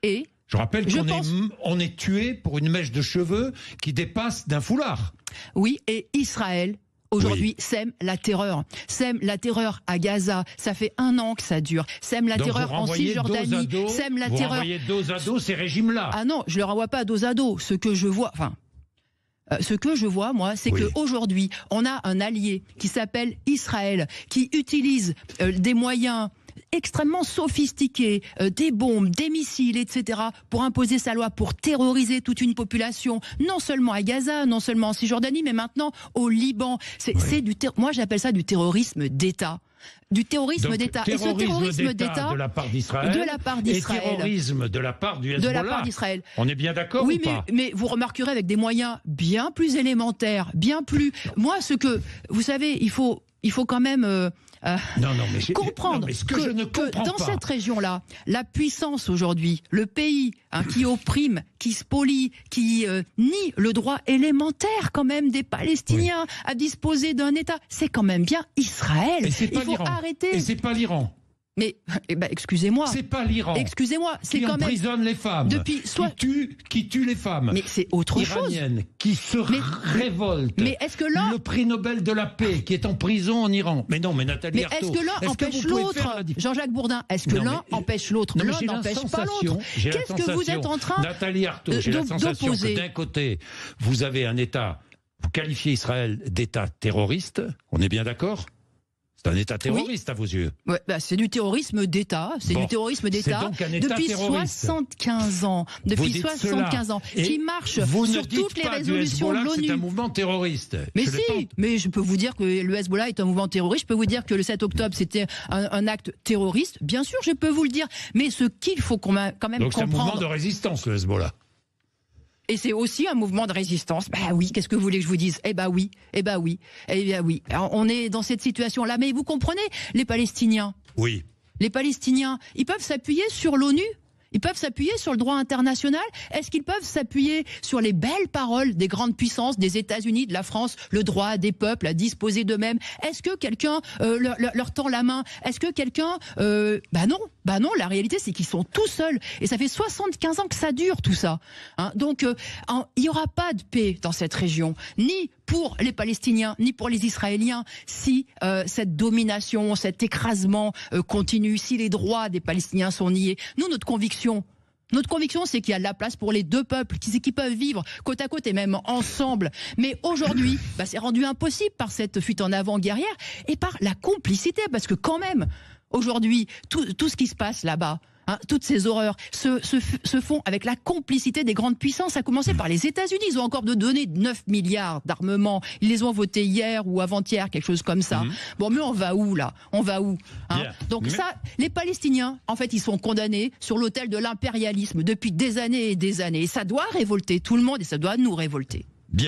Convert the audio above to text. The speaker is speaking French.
Et je rappelle qu'on est tué pour une mèche de cheveux qui dépasse d'un foulard. Oui, et Israël aujourd'hui sème la terreur. Sème la terreur à Gaza. Ça fait 1 an que ça dure. Sème la terreur en Cisjordanie. Sème la terreur. Vous renvoyez dos à dos ces régimes-là. Ah non, je ne les renvoie pas dos à dos. Ce que je vois, moi, c'est qu'aujourd'hui, on a un allié qui s'appelle Israël, qui utilise des moyens extrêmement sophistiqués, des bombes, des missiles, etc., pour imposer sa loi, pour terroriser toute une population, non seulement à Gaza, non seulement en Cisjordanie, mais maintenant au Liban. Moi, j'appelle ça du terrorisme d'État. Du terrorisme d'État. Et ce terrorisme d'État de la part d'Israël. Et terrorisme de la part du Hezbollah. De la part d'Israël. On est bien d'accord ou pas ? Mais vous remarquerez avec des moyens bien plus élémentaires, bien plus. Moi, vous savez, il faut quand même comprendre que dans cette région-là, la puissance aujourd'hui, le pays qui opprime, qui spolie, qui nie le droit élémentaire quand même des Palestiniens à disposer d'un État, c'est quand même bien Israël. Et c'est pas l'Iran. Arrêter. Et c'est pas l'Iran. Mais excusez-moi. C'est pas l'Iran. Excusez-moi, c'est quand même. Qui emprisonne les femmes. Qui tue les femmes. Mais c'est autre chose. Iranienne, qui se révolte. Mais est-ce que l'un. Le prix Nobel de la paix, qui est en prison en Iran. Mais non, mais Nathalie Arthaud. Mais est-ce que l'un empêche l'autre, Jean-Jacques Bourdin? Est-ce que l'un empêche l'autre? L'un n'empêche pas l'autre. Qu'est-ce que vous êtes en train Nathalie Arthaud, j'ai la sensation que d'un côté, vous avez un État, vous qualifiez Israël d'État terroriste, on est bien d'accord ? C'est un État terroriste à vos yeux. Ouais, c'est du terrorisme d'État. C'est du terrorisme d'État depuis terroriste. 75 ans. Depuis 75 ans. Qui marche sur toutes les résolutions de l'ONU. C'est un mouvement terroriste. Mais mais je peux vous dire que le Hezbollah est un mouvement terroriste. Je peux vous dire que le 7 octobre, c'était un acte terroriste. Bien sûr, je peux vous le dire. Mais ce qu'il faut quand même comprendre. Donc c'est un mouvement de résistance, le Hezbollah. Et c'est aussi un mouvement de résistance. Bah oui, qu'est-ce que vous voulez que je vous dise ? Eh bah oui. Alors, on est dans cette situation-là. Mais vous comprenez, les Palestiniens. Oui. Les Palestiniens, ils peuvent s'appuyer sur l'ONU ? Ils peuvent s'appuyer sur le droit international? Est-ce qu'ils peuvent s'appuyer sur les belles paroles des grandes puissances, des États-Unis, de la France, le droit des peuples à disposer d'eux-mêmes? Est-ce que quelqu'un leur tend la main? Est-ce que quelqu'un... Bah non, la réalité c'est qu'ils sont tout seuls. Et ça fait 75 ans que ça dure tout ça. Donc il n'y aura pas de paix dans cette région, ni pour les Palestiniens, ni pour les Israéliens, si cette domination, cet écrasement continue, si les droits des Palestiniens sont niés. Nous, notre conviction, c'est qu'il y a de la place pour les deux peuples, qui peuvent vivre côte à côte et même ensemble. Mais aujourd'hui, c'est rendu impossible par cette fuite en avant guerrière et par la complicité, parce que quand même, aujourd'hui, tout ce qui se passe là-bas, toutes ces horreurs se font avec la complicité des grandes puissances, à commencer par les États-Unis. Ils ont encore donné 9 milliards d'armements. Ils les ont votés hier ou avant-hier, quelque chose comme ça. Bon, mais on va où, là ? On va où ? Donc les Palestiniens, en fait, ils sont condamnés sur l'autel de l'impérialisme depuis des années et des années. Et ça doit révolter tout le monde et ça doit nous révolter.